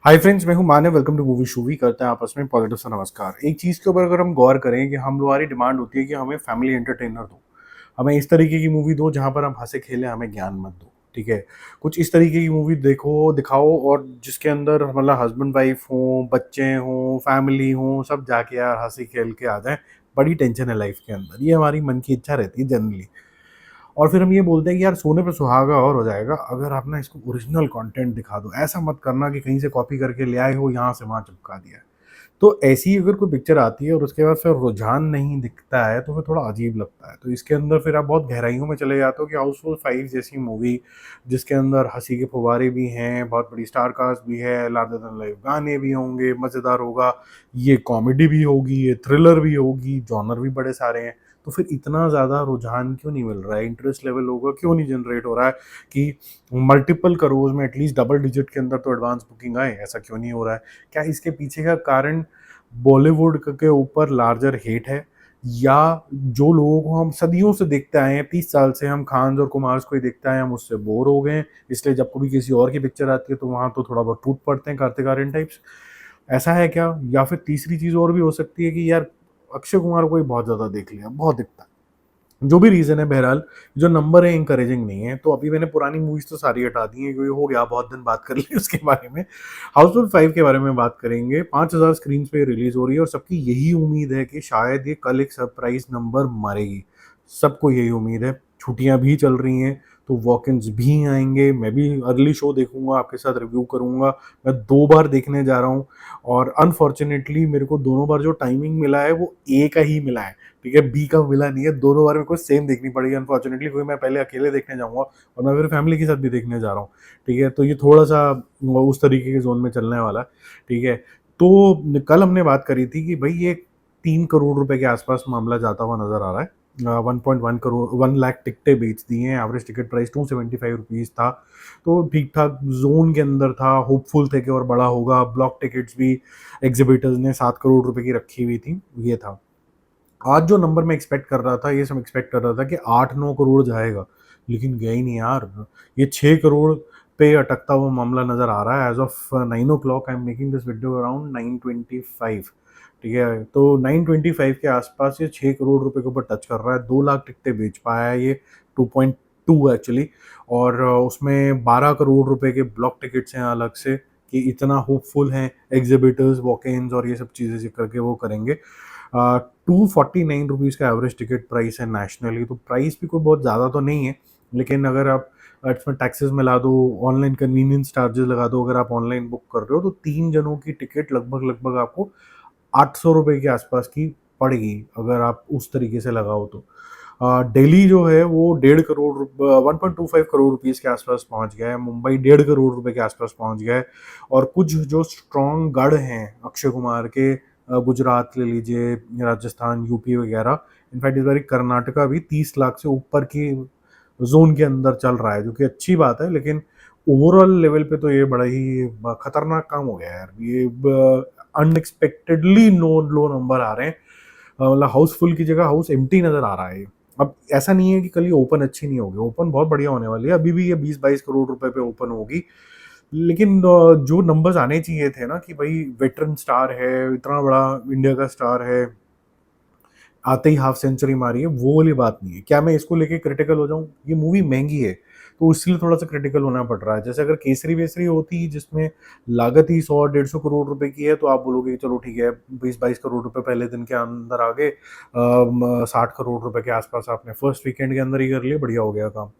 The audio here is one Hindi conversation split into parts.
हाय फ्रेंड्स, मैं हूं मानव। वेलकम टू मूवी शूवी। करते हैं आपस में पॉजिटिव सा नमस्कार। एक चीज़ के ऊपर अगर हम गौर करें कि हम हमारी डिमांड होती है कि हमें फैमिली एंटरटेनर दो, हमें इस तरीके की मूवी दो जहां पर हम हंसे खेलें, हमें ज्ञान मत दो। ठीक है, कुछ इस तरीके की मूवी देखो दिखाओ और जिसके अंदर मतलब हस्बैंड वाइफ हो, बच्चे हों, फैमिली हो, सब जाके यार हंसी खेल के आ जाएं। बड़ी टेंशन है लाइफ के अंदर, ये हमारी मन की इच्छा रहती है जनरली। और फिर हम ये बोलते हैं कि यार सोने पे सुहागा और हो जाएगा अगर आप ना इसको ओरिजिनल कंटेंट दिखा दो। ऐसा मत करना कि कहीं से कॉपी करके ले आए हो, यहाँ से वहाँ चिपका दिया है। तो ऐसी अगर कोई पिक्चर आती है और उसके बाद फिर रुझान नहीं दिखता है तो फिर थोड़ा अजीब लगता है। तो इसके अंदर फिर आप बहुत गहराइयों में चले जाते हो कि हाउसफुल 5 जैसी मूवी, जिसके अंदर हंसी के फुव्वारे भी हैं, बहुत बड़ी स्टार कास्ट भी है, लार्जर देन लाइफ गाने भी होंगे, मज़ेदार होगा, ये कॉमेडी भी होगी, ये थ्रिलर भी होगी, जॉनर भी बड़े सारे हैं। तो फिर इतना ज़्यादा रुझान क्यों नहीं मिल रहा है, इंटरेस्ट लेवल होगा क्यों नहीं जनरेट हो रहा है कि मल्टीपल करोड़ में एटलीस्ट डबल डिजिट के अंदर तो एडवांस बुकिंग आए? ऐसा क्यों नहीं हो रहा है? क्या इसके पीछे का कारण बॉलीवुड के ऊपर लार्जर हेट है, या जो लोगों को हम सदियों से देखते आए हैं, 30 साल से हम खान और कुमार्स को ही देखते आए हैं, हम उससे बोर हो गए हैं, इसलिए जब कभी किसी और की पिक्चर आती है तो वहां तो थोड़ा बहुत टूट पड़ते हैं, कार्तिक आर्यन टाइप्स। ऐसा है क्या? या फिर तीसरी चीज और भी हो सकती है कि यार अक्षय कुमार को ही बहुत ज्यादा देख लिया, बहुत दिखता है। जो भी रीज़न है, बहरहाल जो नंबर है इंकरेजिंग नहीं है। तो अभी मैंने पुरानी मूवीज़ तो सारी हटा दी हैं क्योंकि हो गया बहुत दिन बात कर ली उसके बारे में। हाउसफुल 5 के बारे में बात करेंगे। 5000 स्क्रीन्स पे रिलीज़ हो रही है और सबकी यही उम्मीद है कि शायद ये कल एक सरप्राइज़ नंबर मारेगी। सबको यही उम्मीद है। छुट्टियाँ भी चल रही हैं, तो वॉक-इन्स भी आएँगे। मैं भी अर्ली शो देखूँगा, आपके साथ रिव्यू करूँगा। मैं 2 बार देखने जा रहा हूँ और अनफॉर्च्युनेटली मेरे को दोनों बार जो टाइमिंग मिला है वो ए का ही मिला है। ठीक है, बी का मिला नहीं है। दोनों बार मेरे को सेम देखनी पड़ेगी अनफॉर्चुनेटली, क्योंकि मैं पहले अकेले देखने जाऊँगा और मैं फिर फैमिली के साथ भी देखने जा रहा हूँ। ठीक है, तो ये थोड़ा-सा उस तरीके के ज़ोन में चलने वाला है। ठीक है, तो कल हमने बात करी थी कि भई ये 3 करोड़ रुपए के आस-पास मामला जाता हुआ नज़र आ रहा है। 1.1 करोड़ 1 लाख टिकटें बेच दी हैं, एवरेज टिकट प्राइस ₹275 था। तो ठीक-ठाक ज़ोन के अंदर था, होपफुल थे कि और बड़ा होगा। ब्लॉक टिकट्स भी एग्ज़िबिटर्स ने 7 करोड़ रुपए की रखी हुई थी, ये था। आज जो नंबर मैं एक्सपेक्ट कर रहा था, ये सब एक्सपेक्ट कर रहा था कि 8-9 करोड़ जाएगा, लेकिन गया ही नहीं यार। ये 6 करोड़ पे अटकता हुआ मामला नज़र आ रहा है। As of 9 o'clock I am making this video around 9:25। ठीक है, तो 9:25 के आसपास ये 6 करोड़ रुपए के ऊपर टच कर रहा है। 2 लाख टिकटें बेच पाया है ये, 2.2 एक्चुअली। और उसमें 12 करोड़ रुपए के ब्लॉक टिकट्स हैं अलग से, कि इतना होपफुल हैं एग्ज़िबिटर्स, वॉक-इन्स और ये सब चीज़ें करके वो करेंगे। 249 रुपीज़ का एवरेज टिकट प्राइस है नेशनली, तो प्राइस भी कोई बहुत ज़्यादा तो नहीं है। लेकिन अगर आप इसमें टैक्सेस मिला दो, ऑनलाइन कन्वीनियंस चार्जेस लगा दो, अगर आप ऑनलाइन बुक कर रहे हो तो 3 जनों की टिकट लगभग आपको 800 रुपए के आसपास की पड़ेगी, अगर आप उस तरीके से लगाओ तो। दिल्ली जो है वो 1.25 करोड़ रुपीज़ के आसपास पहुँच गया है, मुंबई 1.5 करोड़ रुपए के आसपास पहुँच गया है। और कुछ जो स्ट्रॉन्ग गढ़ हैं अक्षय कुमार के, गुजरात ले लीजिए, राजस्थान, यूपी वगैरह, इनफैक्ट इस बारी कर्नाटका भी 30 लाख से ऊपर की ज़ोन के अंदर चल रहा है, जो कि अच्छी बात है। लेकिन ओवरऑल लेवल पे तो ये बड़ा ही खतरनाक काम हो गया है यार। ये अनएक्सपेक्टेडली लो नंबर आ रहे हैं। मतलब हाउसफुल की जगह हाउस एम्प्टी नज़र आ रहा है ये। अब ऐसा नहीं है कि कल ये ओपन अच्छी नहीं होगी, ओपन बहुत बढ़िया होने वाली है। अभी भी ये 20-22 करोड़ रुपए पे ओपन होगी। लेकिन जो नंबर्स आने चाहिए थे ना कि भाई वेटरन स्टार है, इतना बड़ा इंडिया का स्टार है, आते ही हाफ सेंचुरी मारी है, वो वाली बात नहीं है। क्या मैं इसको लेके क्रिटिकल हो जाऊँ? ये मूवी महँगी है, तो इसलिए थोड़ा-सा क्रिटिकल होना पड़ रहा है। जैसे अगर केसरी-वेसरी होती जिसमें लागत ही 100 डेढ़ सौ करोड़ रुपए की है, तो आप बोलोगे कि चलो ठीक है, 20-22 करोड़ रुपए पहले दिन के अंदर आ गए, 60 करोड़ रुपए के आस-पास आपने फर्स्ट वीकेंड के अंदर ही कर लिए, बढ़िया हो गया काम।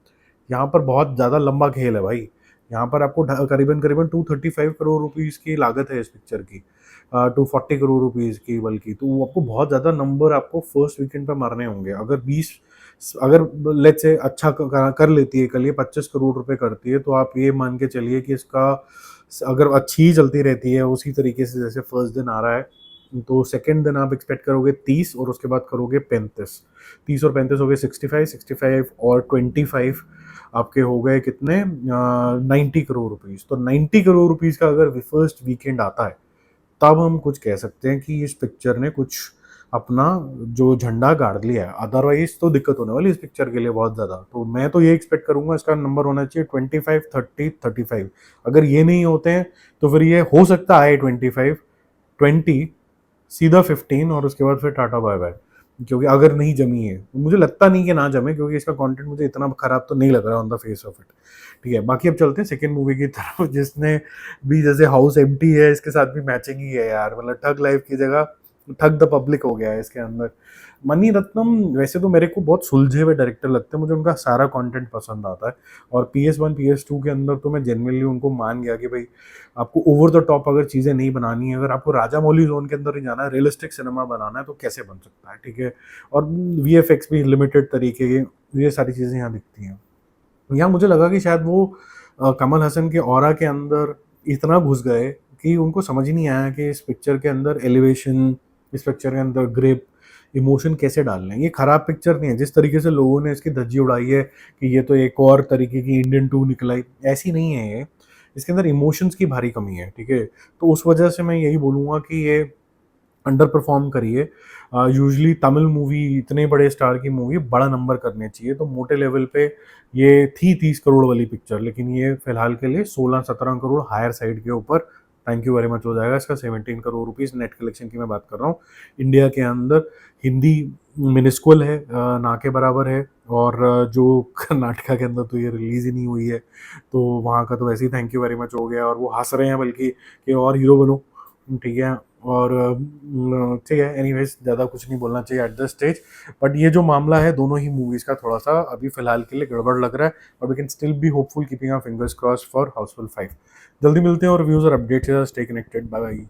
यहाँ पर बहुत ज़्यादा लंबा खेल है भाई। यहाँ पर आपको करीबन-करीबन 235 करोड़ रुपीज़ की लागत है इस पिक्चर की। 240 करोड़ रुपीज़ की बल्कि। तो वो आपको बहुत ज़्यादा नंबर आपको फर्स्ट वीकेंड पे मारने होंगे। अगर लेट्स से अच्छा कर लेती है कल, ये 25 करोड़ रुपए करती है, तो आप ये मान के चलिए कि इसका अगर अच्छी ही चलती रहती है उसी तरीके से जैसे फर्स्ट दिन आ रहा है, तो सेकंड दिन आप एक्सपेक्ट करोगे 30 और उसके बाद करोगे 35। 30 और 35 हो गए 65, 65 और 25 आपके हो गए कितने? 90 करोड़ रुपीज़। तो 90 करोड़ रुपीज़ का अगर फर्स्ट वीकेंड आता है, तब हम कुछ कह सकते हैं कि इस पिक्चर ने कुछ अपना जो झंडा गाड़ लिया है, अदरवाइज तो दिक्कत होने वाली इस पिक्चर के लिए बहुत ज़्यादा। तो मैं तो ये एक्सपेक्ट करूंगा इसका नंबर होना चाहिए 25, 30, 35। अगर ये नहीं होते हैं तो फिर ये हो सकता है 25, 20, सीधा 15 और उसके बाद फिर टाटा बाय बाय। क्योंकि अगर नहीं जमी है, मुझे लगता नहीं कि ना जमे, क्योंकि इसका कंटेंट मुझे इतना खराब तो नहीं लग रहा on the face of it. ठीक है, बाकी अब चलते हैं सेकंड मूवी की तरफ, जिसने भी जैसे हाउस एम्प्टी है इसके साथ भी मैचिंग ही है यार। मतलब ठग लाइफ की जगह ठग द पब्लिक हो गया है इसके अंदर। मनी रत्नम वैसे तो मेरे को बहुत सुलझे हुए डायरेक्टर लगते हैं, मुझे उनका सारा कंटेंट पसंद आता है। और PS1 PS2 के अंदर तो मैं जेन्युइनली उनको मान गया कि भाई आपको ओवर द टॉप अगर चीज़ें नहीं बनानी है, अगर आपको राजा मौली जोन के अंदर ही जाना है, रियलिस्टिक सिनेमा बनाना है, तो कैसे बन सकता है। ठीक है, और VFX भी लिमिटेड तरीके के, ये सारी चीज़ें यहाँ दिखती हैं। यहाँ मुझे लगा कि शायद वो कमल हसन के ऑरा के अंदर इतना घुस गए कि उनको समझ ही नहीं आया कि इस पिक्चर के अंदर एलिवेशन, इस पिक्चर के अंदर ग्रिप, इमोशन कैसे डालने हैं। ये खराब पिक्चर नहीं है, जिस तरीके से लोगों ने इसकी धज्जी उड़ाई है कि ये तो एक और तरीके की इंडियन 2 निकलाई, ऐसी नहीं है ये। इसके अंदर इमोशंस की भारी कमी है। ठीक है, तो उस वजह से मैं यही बोलूँगा कि ये अंडर परफॉर्म करी है। यूजुअली तमिल मूवी, इतने बड़े स्टार की मूवी बड़ा नंबर करने चाहिए, तो मोटे लेवल पे ये थी 30 करोड़ वाली पिक्चर, लेकिन ये फिलहाल के लिए 16-17 करोड़ हायर साइड के ऊपर थैंक यू वेरी मच हो जाएगा इसका। 17 करोड़ रुपीज़ नेट कलेक्शन की मैं बात कर रहा हूँ इंडिया के अंदर। हिंदी मिनिस्कुअल है, ना के बराबर है। और जो कर्नाटका के अंदर तो ये रिलीज़ ही नहीं हुई है, तो वहाँ का तो वैसे ही थैंक यू वेरी मच हो गया, और वो हंस रहे हैं बल्कि कि और हीरो बनो। ठीक है, और ठीक है, एनीवेज ज़्यादा कुछ नहीं बोलना चाहिए एट द स्टेज। बट ये जो मामला है दोनों ही मूवीज़ का थोड़ा सा अभी फिलहाल के लिए गड़बड़ लग रहा है, और we can still be hopeful, keeping our fingers crossed for Housefull 5। जल्दी मिलते हैं और व्यूज़ और अपडेट्स के साथ। Stay connected, bye bye.